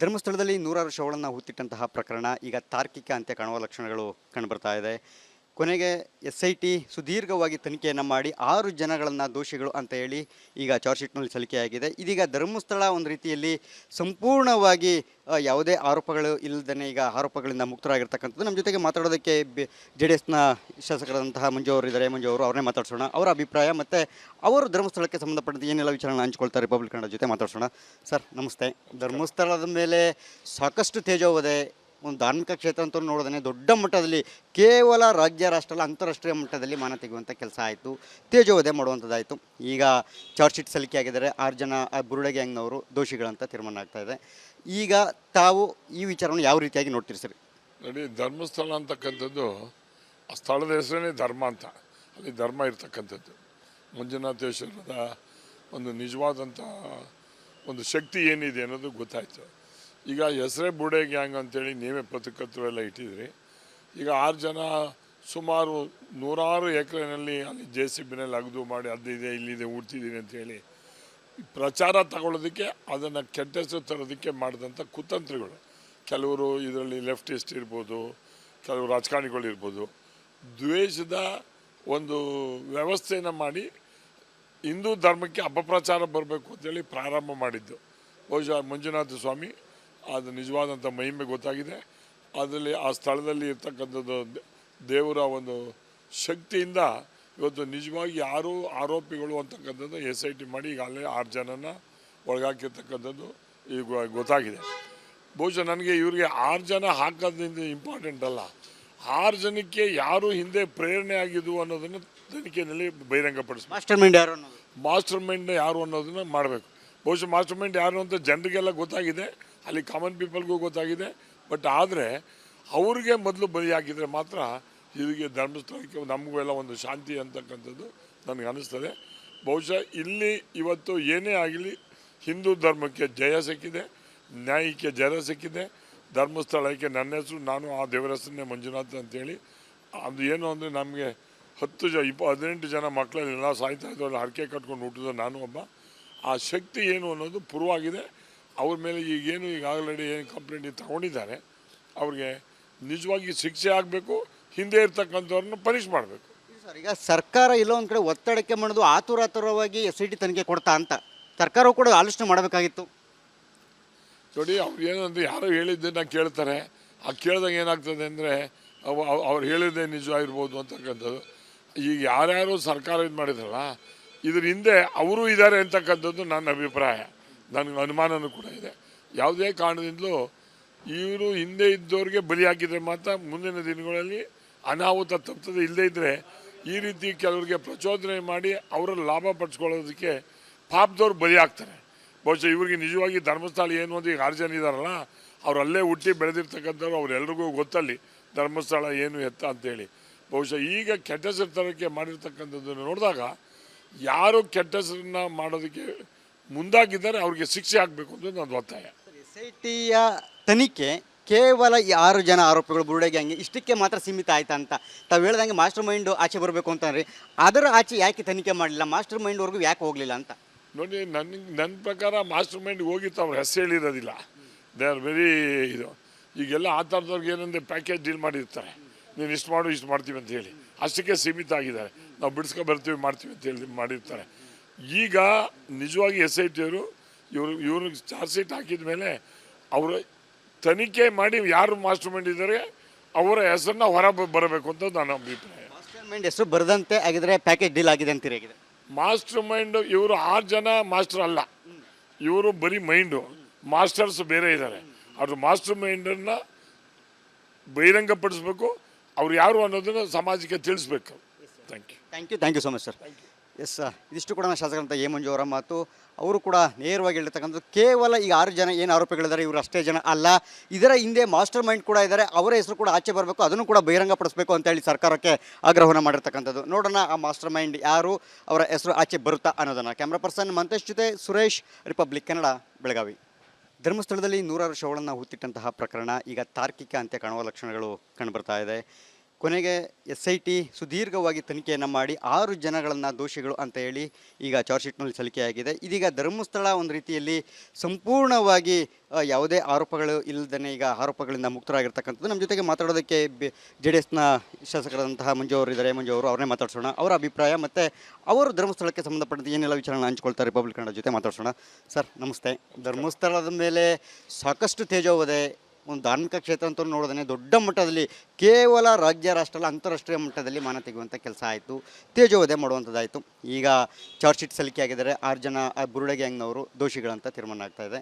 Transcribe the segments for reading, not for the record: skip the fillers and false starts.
ಧರ್ಮಸ್ಥಳದಲ್ಲಿ ನೂರಾರು ಶವಗಳನ್ನು ಹೂತಿಟ್ಟಂತಹ ಪ್ರಕರಣ ಈಗ ತಾರ್ಕಿಕ ಅಂತ್ಯ ಕಾಣುವ ಲಕ್ಷಣಗಳು ಕಂಡುಬರ್ತಾ ಇದೆ. ಕೊನೆಗೆ SIT ಸುದೀರ್ಘವಾಗಿ ತನಿಖೆಯನ್ನು ಮಾಡಿ 6 ಜನಗಳನ್ನು ದೋಷಿಗಳು ಅಂತ ಹೇಳಿ ಈಗ ಚಾರ್ಜ್ ಶೀಟ್ನಲ್ಲಿ ಸಲ್ಲಿಕೆಯಾಗಿದೆ. ಇದೀಗ ಧರ್ಮಸ್ಥಳ ಒಂದು ರೀತಿಯಲ್ಲಿ ಸಂಪೂರ್ಣವಾಗಿ ಯಾವುದೇ ಆರೋಪಗಳು ಇಲ್ಲದೇ ಈಗ ಆರೋಪಗಳಿಂದ ಮುಕ್ತರಾಗಿರ್ತಕ್ಕಂಥದ್ದು. ನಮ್ಮ ಜೊತೆಗೆ ಮಾತಾಡೋದಕ್ಕೆ JDSನ ಶಾಸಕರಾದಂತಹ ಮಂಜು ಅವರು ಇದ್ದಾರೆ. ಮಂಜು ಅವರು ಅವ್ರನ್ನೇ ಮಾತಾಡ್ಸೋಣ, ಅವರ ಅಭಿಪ್ರಾಯ ಮತ್ತು ಅವರು ಧರ್ಮಸ್ಥಳಕ್ಕೆ ಸಂಬಂಧಪಟ್ಟಂತೆ ಏನೆಲ್ಲ ವಿಚಾರಗಳನ್ನ ಹಂಚ್ಕೊಳ್ತಾರೆ ರಿಪಬ್ಲಿಕ್ ಕನ್ನಡ ಜೊತೆ ಮಾತಾಡ್ಸೋಣ. ಸರ್ ನಮಸ್ತೆ. ಧರ್ಮಸ್ಥಳದ ಮೇಲೆ ಸಾಕಷ್ಟು ತೇಜೋವಧೆ, ಒಂದು ಧಾರ್ಮಿಕ ಕ್ಷೇತ್ರ ಅಂತ ನೋಡೋದೇ ದೊಡ್ಡ ಮಟ್ಟದಲ್ಲಿ ಕೇವಲ ರಾಜ್ಯ ರಾಷ್ಟ್ರ ಅಲ್ಲ ಅಂತಾರಾಷ್ಟ್ರೀಯ ಮಟ್ಟದಲ್ಲಿ ಮಾನ ತೆಗೆಯುವಂಥ ಕೆಲಸ ಆಯಿತು, ತೇಜೋವಧೆ ಮಾಡುವಂಥದ್ದಾಯಿತು. ಈಗ ಚಾರ್ಜ್ ಶೀಟ್ ಸಲ್ಲಿಕೆ ಆಗಿದ್ದಾರೆ. 6 ಜನ ಬುರುಡೆ ಗ್ಯಾಂಗ್ನವರು ದೋಷಿಗಳಂತ ತೀರ್ಮಾನ ಆಗ್ತಾ ಇದೆ. ಈಗ ತಾವು ಈ ವಿಚಾರವನ್ನು ಯಾವ ರೀತಿಯಾಗಿ ನೋಡ್ತೀರಿ ಸರ್? ನೋಡಿ, ಧರ್ಮಸ್ಥಳ ಅಂತಕ್ಕಂಥದ್ದು ಆ ಸ್ಥಳದ ಹೆಸರೇ ಧರ್ಮ ಅಂತ, ಅಲ್ಲಿ ಧರ್ಮ ಇರ್ತಕ್ಕಂಥದ್ದು. ಮಂಜುನಾಥೇಶ್ವರದ ಒಂದು ನಿಜವಾದಂಥ ಒಂದು ಶಕ್ತಿ ಏನಿದೆ ಅನ್ನೋದು ಗೊತ್ತಾಯಿತು. ಈಗ ಹೆಸರೇ ಬುಡೆ ಗ್ಯಾಂಗ್ ಅಂತೇಳಿ ನೀವೇ ಪತ್ರಕರ್ತರು ಎಲ್ಲ ಇಟ್ಟಿದ್ರಿ. ಈಗ 6 ಜನ ಸುಮಾರು 100 ಎಕರೆನಲ್ಲಿ ಅಲ್ಲಿ JCBನಲ್ಲಿ ಅಗದು ಮಾಡಿ ಅದಿದೆ ಇಲ್ಲಿದೆ ಹುಡ್ತಿದ್ದೀನಿ ಅಂತೇಳಿ ಪ್ರಚಾರ ತಗೊಳ್ಳೋದಕ್ಕೆ, ಅದನ್ನು ಕೆಟ್ಟ ಹೆಸರು ತರೋದಕ್ಕೆ ಮಾಡಿದಂಥ ಕುತಂತ್ರಿಗಳು. ಕೆಲವರು ಇದರಲ್ಲಿ ಲೆಫ್ಟಿಸ್ಟ್ ಇರ್ಬೋದು, ಕೆಲವರು ರಾಜಕಾರಣಿಗಳು ಇರ್ಬೋದು, ದ್ವೇಷದ ಒಂದು ವ್ಯವಸ್ಥೆಯನ್ನು ಮಾಡಿ ಹಿಂದೂ ಧರ್ಮಕ್ಕೆ ಅಪಪ್ರಚಾರ ಬರಬೇಕು ಅಂತೇಳಿ ಪ್ರಾರಂಭ ಮಾಡಿದ್ದು. ಬಹುಶಃ ಮಂಜುನಾಥ ಸ್ವಾಮಿ ಅದು ನಿಜವಾದಂಥ ಮಹಿಮೆ ಗೊತ್ತಾಗಿದೆ. ಅದರಲ್ಲಿ ಆ ಸ್ಥಳದಲ್ಲಿ ಇರ್ತಕ್ಕಂಥದ್ದು ದೇವರ ಒಂದು ಶಕ್ತಿಯಿಂದ ಇವತ್ತು ನಿಜವಾಗಿ ಯಾರು ಆರೋಪಿಗಳು ಅಂತಕ್ಕಂಥದ್ದು SIT ಮಾಡಿ ಈಗಾಗಲೇ 6 ಜನನ ಒಳಗಾಕಿರ್ತಕ್ಕಂಥದ್ದು ಈಗ ಗೊತ್ತಾಗಿದೆ. ಬಹುಶಃ ನನಗೆ ಇವರಿಗೆ 6 ಜನ ಹಾಕೋದ್ರಿಂದ ಇಂಪಾರ್ಟೆಂಟ್ ಅಲ್ಲ, 6 ಜನಕ್ಕೆ ಯಾರು ಹಿಂದೆ ಪ್ರೇರಣೆ ಆಗಿದ್ದು ಅನ್ನೋದನ್ನು ತನಿಖೆಯಲ್ಲಿ ಬಹಿರಂಗಪಡಿಸ್ಬೇಕು. ಮಾಸ್ಟರ್ ಮೈಂಡ್ ಯಾರು ಅನ್ನೋದನ್ನು ಮಾಡಬೇಕು. ಬಹುಶಃ ಮಾಸ್ಟರ್ ಮೈಂಡ್ ಯಾರು ಅಂತ ಜನರಿಗೆಲ್ಲ ಗೊತ್ತಾಗಿದೆ, ಅಲ್ಲಿ ಕಾಮನ್ ಪೀಪಲ್ಗೂ ಗೊತ್ತಾಗಿದೆ. ಬಟ್ ಆದರೆ ಅವ್ರಿಗೆ ಮೊದಲು ಬಲಿಯಾಗಿದ್ದರೆ ಮಾತ್ರ ಇದಕ್ಕೆ ಧರ್ಮಸ್ಥಳಕ್ಕೆ ನಮಗೂ ಎಲ್ಲ ಒಂದು ಶಾಂತಿ ಅಂತಕ್ಕಂಥದ್ದು ನನಗೆ ಅನ್ನಿಸ್ತದೆ. ಬಹುಶಃ ಇಲ್ಲಿ ಇವತ್ತು ಏನೇ ಆಗಲಿ ಹಿಂದೂ ಧರ್ಮಕ್ಕೆ ಜಯ ಸಿಕ್ಕಿದೆ, ನ್ಯಾಯಕ್ಕೆ ಜಯ ಸಿಕ್ಕಿದೆ. ಧರ್ಮಸ್ಥಳಕ್ಕೆ ನನ್ನ ಹೆಸರು, ನಾನು ಆ ದೇವರ ಹೆಸರನ್ನೇ ಮಂಜುನಾಥ್ ಅಂತೇಳಿ. ಅದು ಏನು ಅಂದರೆ ನಮಗೆ 18 ಜನ ಮಕ್ಕಳೆಲ್ಲ ಸಾಯ್ತಾ ಇದ್ದವಲ್ಲ, ಹರಕೆ ಕಟ್ಕೊಂಡು ಹುಟ್ಟಿದ ನಾನು ಒಬ್ಬ. ಆ ಶಕ್ತಿ ಏನು ಅನ್ನೋದು ಪೂರ್ವವಾಗಿದೆ. ಅವ್ರ ಮೇಲೆ ಈಗೇನು ಈಗ ಆಲ್ರೆಡಿ ಏನು ಕಂಪ್ಲೇಂಟ್ ತಗೊಂಡಿದ್ದಾರೆ, ಅವ್ರಿಗೆ ನಿಜವಾಗಿ ಶಿಕ್ಷೆ ಆಗಬೇಕು, ಹಿಂದೆ ಇರ್ತಕ್ಕಂಥವ್ರನ್ನ ಪನಿಷ್ ಮಾಡಬೇಕು. ಸರ್, ಈಗ ಸರ್ಕಾರ ಎಲ್ಲೋ ಒಂದು ಕಡೆ ಒತ್ತಡಕ್ಕೆ ಮಾಡೋದು ಆತುರಾತುರವಾಗಿ SIT ತನಿಖೆ ಕೊಡ್ತಾ ಅಂತ ಸರ್ಕಾರವು ಕೂಡ ಆಲೋಚನೆ ಮಾಡಬೇಕಾಗಿತ್ತು. ನೋಡಿ, ಅವ್ರು ಏನಂದ್ರೆ ಯಾರೋ ಹೇಳಿದ್ದನ್ನು ಕೇಳ್ತಾರೆ. ಆ ಕೇಳಿದಾಗ ಏನಾಗ್ತದೆ ಅಂದರೆ ಅವ್ರು ಹೇಳಿದ್ದೇ ನಿಜವಾಗಿರ್ಬೋದು ಅಂತಕ್ಕಂಥದ್ದು. ಈಗ ಯಾರ್ಯಾರು ಸರ್ಕಾರ ಇದು ಮಾಡಿದ್ರಲ್ಲ, ಇದ್ರ ಹಿಂದೆ ಅವರು ಇದ್ದಾರೆ ಅಂತಕ್ಕಂಥದ್ದು ನನ್ನ ಅಭಿಪ್ರಾಯ. ನನಗೆ ಅನುಮಾನನೂ ಕೂಡ ಇದೆ. ಯಾವುದೇ ಕಾರಣದಿಂದಲೂ ಇವರು ಹಿಂದೆ ಇದ್ದವ್ರಿಗೆ ಬಲಿ ಹಾಕಿದರೆ ಮಾತ್ರ ಮುಂದಿನ ದಿನಗಳಲ್ಲಿ ಅನಾಹುತ ತಪ್ಪದೆ. ಇಲ್ಲದೇ ಇದ್ದರೆ ಈ ರೀತಿ ಕೆಲವರಿಗೆ ಪ್ರಚೋದನೆ ಮಾಡಿ ಅವರ ಲಾಭ ಪಡಿಸ್ಕೊಳ್ಳೋದಕ್ಕೆ ಪಾಪದವ್ರು ಬಲಿ ಆಗ್ತಾರೆ. ಬಹುಶಃ ಇವ್ರಿಗೆ ನಿಜವಾಗಿ ಧರ್ಮಸ್ಥಳ ಏನು ಅಂತ ಈಗ 6 ಜನ ಇದ್ದಾರಲ್ಲ, ಅವ್ರು ಅಲ್ಲೇ ಹುಟ್ಟಿ ಬೆಳೆದಿರ್ತಕ್ಕಂಥವ್ರು, ಅವರೆಲ್ರಿಗೂ ಗೊತ್ತಲ್ಲಿ ಧರ್ಮಸ್ಥಳ ಏನು ಎತ್ತ ಅಂತೇಳಿ. ಬಹುಶಃ ಈಗ ಕೆಟ್ಟ ಹೆಸರು ತರೋಕ್ಕೆ ಮಾಡಿರ್ತಕ್ಕಂಥದ್ದನ್ನು ನೋಡಿದಾಗ ಯಾರು ಕೆಟ್ಟ ಹೆಸರನ್ನ ಮಾಡೋದಕ್ಕೆ ಮುಂದಾಗಿದ್ದಾರೆ ಅವ್ರಿಗೆ ಶಿಕ್ಷೆ ಆಗಬೇಕು ಅಂತ ನನ್ನ ಒತ್ತಾಯ. SITಯ ತನಿಖೆ ಕೇವಲ ಈ 6 ಜನ ಆರೋಪಿಗಳು ಬುರುಡೆ ಗ್ಯಾಂಗ್ ಇಷ್ಟಕ್ಕೆ ಮಾತ್ರ ಸೀಮಿತ ಆಯ್ತಾ ಅಂತ ತಾವು ಹೇಳ್ದಂಗೆ ಮಾಸ್ಟರ್ ಮೈಂಡು ಆಚೆ ಬರಬೇಕು ಅಂತಂದ್ರೆ ಅದರ ಆಚೆ ಯಾಕೆ ತನಿಖೆ ಮಾಡಲಿಲ್ಲ, ಮಾಸ್ಟರ್ ಮೈಂಡ್ವರೆಗೂ ಯಾಕೆ ಹೋಗಲಿಲ್ಲ ಅಂತ? ನೋಡಿ, ನನ್ನ ಪ್ರಕಾರ ಮಾಸ್ಟರ್ ಮೈಂಡ್ ಹೋಗಿತ್ತು, ಅವ್ರ ಹೆಸರು ಹೇಳಿರೋದಿಲ್ಲ. ದೇ ಆರ್ ವೆರಿ ಇದು. ಈಗೆಲ್ಲ ಆ ಥರದವ್ರಿಗೆ ಏನಂದರೆ ಪ್ಯಾಕೇಜ್ ಡೀಲ್ ಮಾಡಿರ್ತಾರೆ, ನೀನು ಇಷ್ಟು ಮಾಡು ಇಷ್ಟು ಮಾಡ್ತೀವಿ ಅಂತ ಹೇಳಿ ಅಷ್ಟಕ್ಕೆ ಸೀಮಿತ ಆಗಿದ್ದಾರೆ. ನಾವು ಬಿಡಿಸ್ಕೊ ಬರ್ತೀವಿ ಮಾಡ್ತೀವಿ ಅಂತ ಹೇಳಿ ಮಾಡಿರ್ತಾರೆ. ಈಗ ನಿಜವಾಗಿ SIT ಅವರು ಇವರು ಚಾರ್ಜ್ ಶೀಟ್ ಹಾಕಿದ ಮೇಲೆ ಅವರು ತನಿಖೆ ಮಾಡಿ ಯಾರು ಮಾಸ್ಟರ್ ಮೈಂಡ್ ಇದ್ದಾರೆ ಅವರ ಹೆಸರನ್ನ ಹೊರ ಬರಬೇಕು ಅಂತ ನನ್ನ ಅಭಿಪ್ರಾಯ. ಮಾಸ್ಟರ್ ಮೈಂಡ್ ಹೆಸರು ಬರದಂತೆ ಆಗಿದ್ರೆ ಪ್ಯಾಕೇಜ್ ಡೀಲ್ ಆಗಿದೆ ಅಂತೀರಾಗಿದೆ. ಮಾಸ್ಟರ್ ಮೈಂಡ್ ಇವರು 6 ಜನ ಮಾಸ್ಟರ್ ಅಲ್ಲ, ಇವರು ಬರೀ ಮೈಂಡು, ಮಾಸ್ಟರ್ಸ್ ಬೇರೆ ಇದ್ದಾರೆ. ಅವರು ಮಾಸ್ಟರ್ ಮೈಂಡನ್ನು ಬಹಿರಂಗಪಡಿಸ್ಬೇಕು, ಅವ್ರು ಯಾರು ಅನ್ನೋದನ್ನು ಸಮಾಜಕ್ಕೆ ತಿಳಿಸ್ಬೇಕು. Thank you so much sir. Yes, ಇದಿಷ್ಟು ಕೂಡ ಶಾಸಕರಂತ ಎ ಮಂಜು ಅವರ ಮಾತು. ಅವರು ಕೂಡ ನೇರವಾಗಿ ಹೇಳ್ತಕ್ಕಂಥದ್ದು ಕೇವಲ ಈಗ 6 ಜನ ಏನು ಆರೋಪಿಗಳಿದ್ದಾರೆ ಇವರು ಅಷ್ಟೇ ಜನ ಅಲ್ಲ, ಇದರ ಹಿಂದೆ ಮಾಸ್ಟರ್ ಮೈಂಡ್ ಕೂಡ ಇದ್ದಾರೆ, ಅವರ ಹೆಸರು ಕೂಡ ಆಚೆ ಬರಬೇಕು, ಅದನ್ನು ಕೂಡ ಬಹಿರಂಗಪಡಿಸಬೇಕು ಅಂತೇಳಿ ಸರ್ಕಾರಕ್ಕೆ ಆಗ್ರಹವನ್ನು ಮಾಡಿರ್ತಕ್ಕಂಥದ್ದು. ನೋಡೋಣ ಆ ಮಾಸ್ಟರ್ ಮೈಂಡ್ ಯಾರು, ಅವರ ಹೆಸರು ಆಚೆ ಬರುತ್ತಾ ಅನ್ನೋದನ್ನು. ಕ್ಯಾಮ್ರಾ ಪರ್ಸನ್ ಮಂತೇಶ್ ಜೊತೆ ಸುರೇಶ್, ರಿಪಬ್ಲಿಕ್ ಕನ್ನಡ, ಬೆಳಗಾವಿ. ಧರ್ಮಸ್ಥಳದಲ್ಲಿ ನೂರಾರು ಶವಗಳನ್ನು ಹೂತಿಟ್ಟಂತಹ ಪ್ರಕರಣ ಈಗ ತಾರ್ಕಿಕ ಅಂತ್ಯ ಕಾಣುವ ಲಕ್ಷಣಗಳು ಕಂಡುಬರ್ತಾ ಇದೆ. ಕೊನೆಗೆ SIT ಸುದೀರ್ಘವಾಗಿ ತನಿಖೆಯನ್ನು ಮಾಡಿ 6 ಜನಗಳನ್ನು ದೋಷಿಗಳು ಅಂತ ಹೇಳಿ ಈಗ ಚಾರ್ಜ್ ಶೀಟ್ನಲ್ಲಿ ಸಲ್ಲಿಕೆಯಾಗಿದೆ. ಇದೀಗ ಧರ್ಮಸ್ಥಳ ಒಂದು ರೀತಿಯಲ್ಲಿ ಸಂಪೂರ್ಣವಾಗಿ ಯಾವುದೇ ಆರೋಪಗಳು ಇಲ್ಲದೇ ಈಗ ಆರೋಪಗಳಿಂದ ಮುಕ್ತರಾಗಿರ್ತಕ್ಕಂಥದ್ದು. ನಮ್ಮ ಜೊತೆಗೆ ಮಾತಾಡೋದಕ್ಕೆ JDSನ ಶಾಸಕರಾದಂತಹ ಮಂಜು ಅವರು ಇದ್ದಾರೆ. ಮಂಜು ಅವರು ಅವ್ರನ್ನೇ ಮಾತಾಡ್ಸೋಣ, ಅವರ ಅಭಿಪ್ರಾಯ ಮತ್ತು ಅವರು ಧರ್ಮಸ್ಥಳಕ್ಕೆ ಸಂಬಂಧಪಟ್ಟಂತೆ ಏನೆಲ್ಲ ವಿಚಾರಗಳನ್ನ ಹಂಚ್ಕೊಳ್ತಾರೆ ರಿಪಬ್ಲಿಕ್ ಕನ್ನಡ ಜೊತೆ ಮಾತಾಡ್ಸೋಣ. ಸರ್ ನಮಸ್ತೆ. ಧರ್ಮಸ್ಥಳದ ಮೇಲೆ ಸಾಕಷ್ಟು ತೇಜೋವದೆ, ಒಂದು ಧಾರ್ಮಿಕ ಕ್ಷೇತ್ರ ಅಂತ ನೋಡೋದೇ ದೊಡ್ಡ ಮಟ್ಟದಲ್ಲಿ ಕೇವಲ ರಾಜ್ಯ ರಾಷ್ಟ್ರ ಅಲ್ಲ ಅಂತಾರಾಷ್ಟ್ರೀಯ ಮಟ್ಟದಲ್ಲಿ ಮಾನ ತೆಗೆಯುವಂಥ ಕೆಲಸ ಆಯಿತು, ತೇಜೋವಧೆ ಮಾಡುವಂಥದ್ದಾಯಿತು. ಈಗ ಚಾರ್ಜ್ ಶೀಟ್ ಸಲ್ಲಿಕೆ ಆಗಿದ್ದಾರೆ. 6 ಜನ ಬುರುಡೆ ಗ್ಯಾಂಗ್ನವರು ದೋಷಿಗಳಂತ ತೀರ್ಮಾನ ಆಗ್ತಾ ಇದೆ.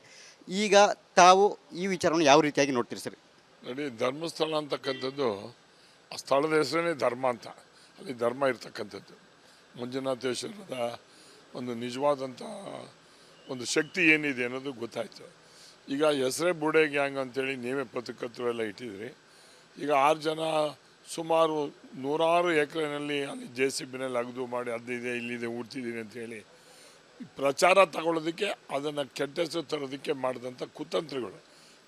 ಈಗ ತಾವು ಈ ವಿಚಾರವನ್ನು ಯಾವ ರೀತಿಯಾಗಿ ನೋಡ್ತೀರಿ ಸರ್? ನೋಡಿ, ಧರ್ಮಸ್ಥಳ ಅಂತಕ್ಕಂಥದ್ದು ಆ ಸ್ಥಳದ ಹೆಸರೇ ಧರ್ಮ ಅಂತ, ಅಲ್ಲಿ ಧರ್ಮ ಇರ್ತಕ್ಕಂಥದ್ದು. ಮಂಜುನಾಥೇಶ್ವರದ ಒಂದು ನಿಜವಾದಂಥ ಒಂದು ಶಕ್ತಿ ಏನಿದೆ ಅನ್ನೋದು ಗೊತ್ತಾಯಿತು. ಈಗ ಹೆಸರೇ ಬುಡೆ ಗ್ಯಾಂಗ್ ಅಂತೇಳಿ ನೀವೇ ಪತ್ರಕರ್ತರು ಎಲ್ಲ ಇಟ್ಟಿದ್ರಿ. ಈಗ 6 ಜನ ಸುಮಾರು 100 ಎಕರೆನಲ್ಲಿ ಅಲ್ಲಿ JCBನಲ್ಲಿ ಅಗದು ಮಾಡಿ ಅದಿದೆ ಇಲ್ಲಿದೆ ಹುಡ್ತಿದ್ದೀನಿ ಅಂತೇಳಿ ಪ್ರಚಾರ ತಗೊಳ್ಳೋದಕ್ಕೆ, ಅದನ್ನು ಕೆಟ್ಟ ಹೆಸರು ತರೋದಕ್ಕೆ ಮಾಡಿದಂಥ ಕುತಂತ್ರಗಳು.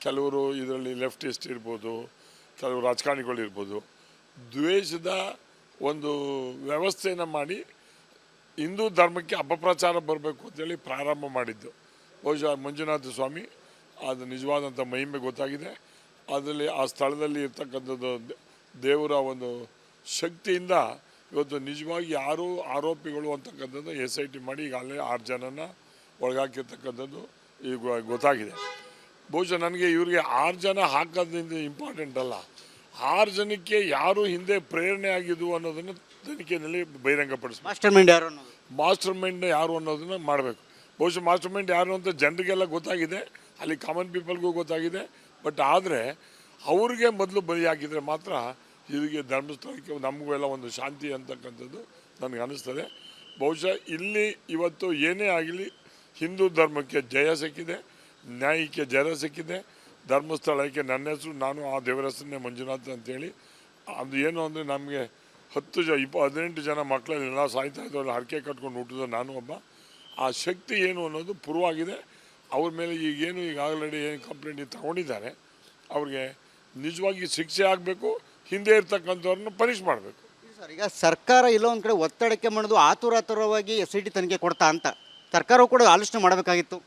ಕೆಲವರು ಇದರಲ್ಲಿ ಲೆಫ್ಟಿಸ್ಟ್ ಇರ್ಬೋದು, ಕೆಲವರು ರಾಜಕಾರಣಿಗಳಿರ್ಬೋದು, ದ್ವೇಷದ ಒಂದು ವ್ಯವಸ್ಥೆಯನ್ನು ಮಾಡಿ ಹಿಂದೂ ಧರ್ಮಕ್ಕೆ ಅಪಪ್ರಚಾರ ಬರಬೇಕು ಅಂತೇಳಿ ಪ್ರಾರಂಭ ಮಾಡಿದ್ದು. ಬಹುಶಃ ಮಂಜುನಾಥ ಸ್ವಾಮಿ ಅದು ನಿಜವಾದಂಥ ಮಹಿಮೆ ಗೊತ್ತಾಗಿದೆ. ಅದರಲ್ಲಿ ಆ ಸ್ಥಳದಲ್ಲಿ ಇರ್ತಕ್ಕಂಥದ್ದು ದೇವರ ಒಂದು ಶಕ್ತಿಯಿಂದ ಇವತ್ತು ನಿಜವಾಗಿ ಯಾರು ಆರೋಪಿಗಳು ಅಂತಕ್ಕಂಥದ್ದು SIT ಮಾಡಿ ಈಗ ಅಲ್ಲೇ 6 ಜನನ ಒಳಗಾಕಿರ್ತಕ್ಕಂಥದ್ದು ಈಗ ಗೊತ್ತಾಗಿದೆ. ಬಹುಶಃ ನನಗೆ ಇವ್ರಿಗೆ 6 ಜನ ಹಾಕೋದ್ರಿಂದ ಇಂಪಾರ್ಟೆಂಟ್ ಅಲ್ಲ, 6 ಜನಕ್ಕೆ ಯಾರು ಹಿಂದೆ ಪ್ರೇರಣೆ ಆಗಿದ್ದು ಅನ್ನೋದನ್ನು ತನಿಖೆಯಲ್ಲಿ ಬಹಿರಂಗಪಡಿಸ್ಬೇಕು. ಮಾಸ್ಟರ್ ಮೈಂಡ್ ಯಾರು ಅನ್ನೋದನ್ನು ಮಾಡಬೇಕು. ಬಹುಶಃ ಮಾಸ್ಟರ್ ಮೈಂಡ್ ಯಾರು ಅಂತ ಜನರಿಗೆಲ್ಲ ಗೊತ್ತಾಗಿದೆ, ಅಲ್ಲಿ ಕಾಮನ್ ಪೀಪಲ್ಗೂ ಗೊತ್ತಾಗಿದೆ. ಬಟ್ ಆದರೆ ಅವ್ರಿಗೆ ಮೊದಲು ಬಲಿ ಹಾಕಿದರೆ ಮಾತ್ರ ಇದಕ್ಕೆ ಧರ್ಮಸ್ಥಳಕ್ಕೆ ನಮಗೂ ಎಲ್ಲ ಒಂದು ಶಾಂತಿ ಅಂತಕ್ಕಂಥದ್ದು ನನಗೆ ಅನ್ನಿಸ್ತದೆ. ಬಹುಶಃ ಇಲ್ಲಿ ಇವತ್ತು ಏನೇ ಆಗಲಿ ಹಿಂದೂ ಧರ್ಮಕ್ಕೆ ಜಯ ಸಿಕ್ಕಿದೆ, ನ್ಯಾಯಕ್ಕೆ ಜಯ ಸಿಕ್ಕಿದೆ. ಧರ್ಮಸ್ಥಳಕ್ಕೆ ನನ್ನ ಹೆಸರು, ನಾನು ಆ ದೇವರ ಹೆಸರನ್ನೇ ಮಂಜುನಾಥ್ ಅಂತೇಳಿ. ಅದು ಏನು ಅಂದರೆ ನಮಗೆ 18 ಜನ ಮಕ್ಕಳೆಲ್ಲ ಸಾಯ್ತಾ ಇದ್ದವ್ರು ಹರಕೆ ಕಟ್ಕೊಂಡು ಹುಟ್ಟಿದ್ರು ನಾನು ಒಬ್ಬ. ಆ ಶಕ್ತಿ ಏನು ಅನ್ನೋದು ಪೂರ್ವವಾಗಿದೆ. ಅವ್ರ ಮೇಲೆ ಈಗೇನು ಈಗ ಆಲ್ರೆಡಿ ಏನು ಕಂಪ್ಲೇಂಟ್ ತಗೊಂಡಿದ್ದಾರೆ, ಅವ್ರಿಗೆ ನಿಜವಾಗಿ ಶಿಕ್ಷೆ ಆಗಬೇಕು, ಹಿಂದೆ ಇರ್ತಕ್ಕಂಥವ್ರನ್ನ ಪನಿಷ್ ಮಾಡಬೇಕು. ಸರ್, ಈಗ ಸರ್ಕಾರ ಎಲ್ಲೋ ಒಂದು ಕಡೆ ಒತ್ತಡಕ್ಕೆ ಮಾಡೋದು ಆತುರಾತುರವಾಗಿ SIT ತನಿಖೆ ಕೊಡ್ತಾ ಅಂತ ಸರ್ಕಾರವು ಕೂಡ ಆಲೋಚನೆ ಮಾಡಬೇಕಾಗಿತ್ತು.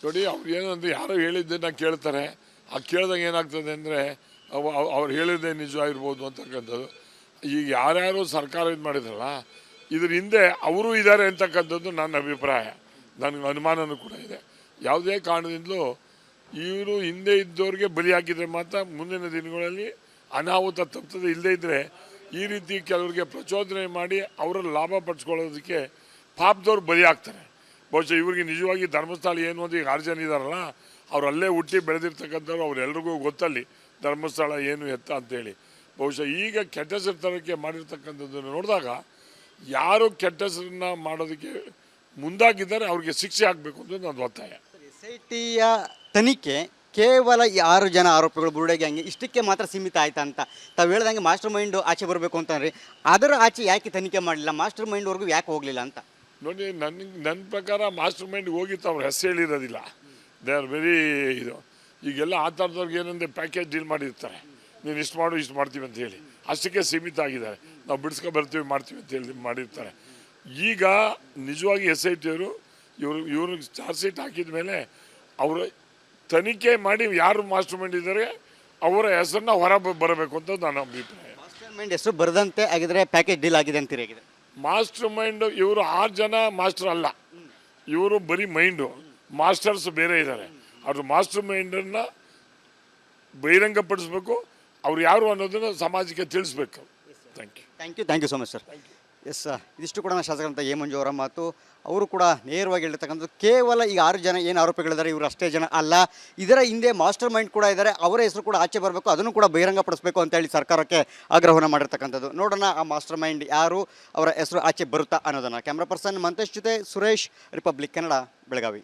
ನೋಡಿ, ಅವ್ರು ಏನಂದ್ರೆ ಯಾರೋ ಹೇಳಿದ್ದನ್ನು ಕೇಳ್ತಾರೆ. ಆ ಕೇಳಿದಾಗ ಏನಾಗ್ತದೆ ಅಂದರೆ ಅವ್ರು ಹೇಳಿದ್ದೇ ನಿಜ ಇರ್ಬೋದು ಅಂತಕ್ಕಂಥದ್ದು. ಈಗ ಯಾರ್ಯಾರು ಸರ್ಕಾರ ಇದು ಮಾಡಿದ್ರಲ್ಲ, ಇದ್ರ ಹಿಂದೆ ಅವರು ಇದ್ದಾರೆ ಅಂತಕ್ಕಂಥದ್ದು ನನ್ನ ಅಭಿಪ್ರಾಯ. ನನಗೆ ಅನುಮಾನನೂ ಕೂಡ ಇದೆ. ಯಾವುದೇ ಕಾರಣದಿಂದಲೂ ಇವರು ಹಿಂದೆ ಇದ್ದವ್ರಿಗೆ ಬಲಿ ಹಾಕಿದರೆ ಮಾತ್ರ ಮುಂದಿನ ದಿನಗಳಲ್ಲಿ ಅನಾಹುತ ತಪ್ಪದೆ. ಇಲ್ಲದೇ ಇದ್ದರೆ ಈ ರೀತಿ ಕೆಲವರಿಗೆ ಪ್ರಚೋದನೆ ಮಾಡಿ ಅವರ ಲಾಭ ಪಡಿಸ್ಕೊಳ್ಳೋದಕ್ಕೆ ಪಾಪದವ್ರು ಬಲಿ ಆಗ್ತಾರೆ. ಬಹುಶಃ ಇವ್ರಿಗೆ ನಿಜವಾಗಿ ಧರ್ಮಸ್ಥಳ ಏನು ಅಂತ ಈಗ 6 ಜನ ಇದ್ದಾರಲ್ಲ, ಅವ್ರು ಅಲ್ಲೇ ಹುಟ್ಟಿ ಬೆಳೆದಿರ್ತಕ್ಕಂಥವ್ರು, ಅವರೆಲ್ರಿಗೂ ಗೊತ್ತಲ್ಲಿ ಧರ್ಮಸ್ಥಳ ಏನು ಎತ್ತ ಅಂತೇಳಿ. ಬಹುಶಃ ಈಗ ಕೆಟ್ಟ ಹೆಸರು ತರೋಕ್ಕೆ ಮಾಡಿರ್ತಕ್ಕಂಥದ್ದನ್ನು ನೋಡಿದಾಗ ಯಾರು ಕೆಟ್ಟ ಹೆಸರನ್ನ ಮಾಡೋದಕ್ಕೆ ಮುಂದಾಗಿದ್ದಾರೆ ಅವ್ರಿಗೆ ಶಿಕ್ಷೆ ಆಗಬೇಕು ಅಂತ ನನ್ನ ಒತ್ತಾಯ. SITಯ ತನಿಖೆ ಕೇವಲ ಈ 6 ಜನ ಆರೋಪಿಗಳು ಬುರುಡೆ ಗ್ಯಾಂಗ್ ಇಷ್ಟಕ್ಕೆ ಮಾತ್ರ ಸೀಮಿತ ಆಯ್ತಾ ಅಂತ ತಾವು ಹೇಳ್ದಂಗೆ ಮಾಸ್ಟರ್ ಮೈಂಡು ಆಚೆ ಬರಬೇಕು ಅಂತಂದ್ರೆ ಅದರ ಆಚೆ ಯಾಕೆ ತನಿಖೆ ಮಾಡಲಿಲ್ಲ, ಮಾಸ್ಟರ್ ಮೈಂಡ್ವರೆಗೂ ಯಾಕೆ ಹೋಗಲಿಲ್ಲ ಅಂತ? ನೋಡಿ, ನನ್ನ ಪ್ರಕಾರ ಮಾಸ್ಟರ್ ಮೈಂಡ್ ಹೋಗಿತ್ತು, ಅವ್ರ ಹೆಸರು ಹೇಳಿರೋದಿಲ್ಲ. ದೇ ಆರ್ ವೆರಿ ಇದು. ಈಗೆಲ್ಲ ಆ ಥರದವ್ರಿಗೆ ಏನಂದರೆ ಪ್ಯಾಕೇಜ್ ಡೀಲ್ ಮಾಡಿರ್ತಾರೆ, ನೀನು ಇಷ್ಟು ಮಾಡು ಇಷ್ಟು ಮಾಡ್ತೀವಿ ಅಂತ ಹೇಳಿ, ಅಷ್ಟಕ್ಕೆ ಸೀಮಿತ ಆಗಿದ್ದಾರೆ. ನಾವು ಬಿಡಿಸ್ಕೊ ಬರ್ತೀವಿ ಮಾಡ್ತೀವಿ ಅಂತ ಹೇಳಿ ಮಾಡಿರ್ತಾರೆ. ಈಗ ನಿಜವಾಗಿ SIT ಅವರು ಇವರು ಚಾರ್ಜ್ ಶೀಟ್ ಹಾಕಿದ ಮೇಲೆ ಅವರು ತನಿಖೆ ಮಾಡಿ ಯಾರು ಮಾಸ್ಟರ್ ಮೈಂಡ್ ಇದ್ದಾರೆ ಅವರ ಹೆಸರನ್ನ ಹೊರ ಬರಬೇಕು ಅಂತ ನನ್ನ ಅಭಿಪ್ರಾಯ. ಮಾಸ್ಟರ್ ಮೈಂಡ್ ಹೆಸರು ಬರದಂತೆ ಆಗಿದ್ರೆ ಪ್ಯಾಕೇಜ್ ಡೀಲ್ ಆಗಿದೆ ಅಂತೀರಿ? ಆಗಿದೆ ಮಾಸ್ಟರ್ ಮೈಂಡ್ ಇವರು 6 ಜನ ಮಾಸ್ಟರ್ ಅಲ್ಲ, ಇವರು ಬರೀ ಮೈಂಡು, ಮಾಸ್ಟರ್ಸ್ ಬೇರೆ ಇದ್ದಾರೆ. ಅವ್ರ ಮಾಸ್ಟರ್ ಮೈಂಡನ್ನು ಬಹಿರಂಗಪಡಿಸ್ಬೇಕು, ಅವ್ರು ಯಾರು ಅನ್ನೋದನ್ನು ಸಮಾಜಕ್ಕೆ ತಿಳಿಸ್ಬೇಕು. Thank you so much sir. Yes, ಇದಿಷ್ಟು ಕೂಡ ಶಾಸಕರಂತ ಎ ಮಂಜು ಅವರ ಮಾತು. ಅವರು ಕೂಡ ನೇರವಾಗಿ ಹೇಳಿರ್ತಕ್ಕಂಥದ್ದು ಕೇವಲ ಈಗ 6 ಜನ ಏನು ಆರೋಪಿಗಳಿದ್ದಾರೆ ಇವರು ಅಷ್ಟೇ ಜನ ಅಲ್ಲ, ಇದರ ಹಿಂದೆ ಮಾಸ್ಟರ್ ಮೈಂಡ್ ಕೂಡ ಇದ್ದಾರೆ, ಅವರ ಹೆಸರು ಕೂಡ ಆಚೆ ಬರಬೇಕು, ಅದನ್ನು ಕೂಡ ಬಹಿರಂಗಪಡಿಸಬೇಕು ಅಂತೇಳಿ ಸರ್ಕಾರಕ್ಕೆ ಆಗ್ರಹವನ್ನು ಮಾಡಿರ್ತಕ್ಕಂಥದ್ದು. ನೋಡೋಣ ಆ ಮಾಸ್ಟರ್ ಮೈಂಡ್ ಯಾರು, ಅವರ ಹೆಸರು ಆಚೆ ಬರುತ್ತಾ ಅನ್ನೋದನ್ನು. ಕ್ಯಾಮ್ರಾ ಪರ್ಸನ್ ಮಂತೇಶ್ ಜೊತೆ ಸುರೇಶ್, ರಿಪಬ್ಲಿಕ್ ಕನ್ನಡ, ಬೆಳಗಾವಿ.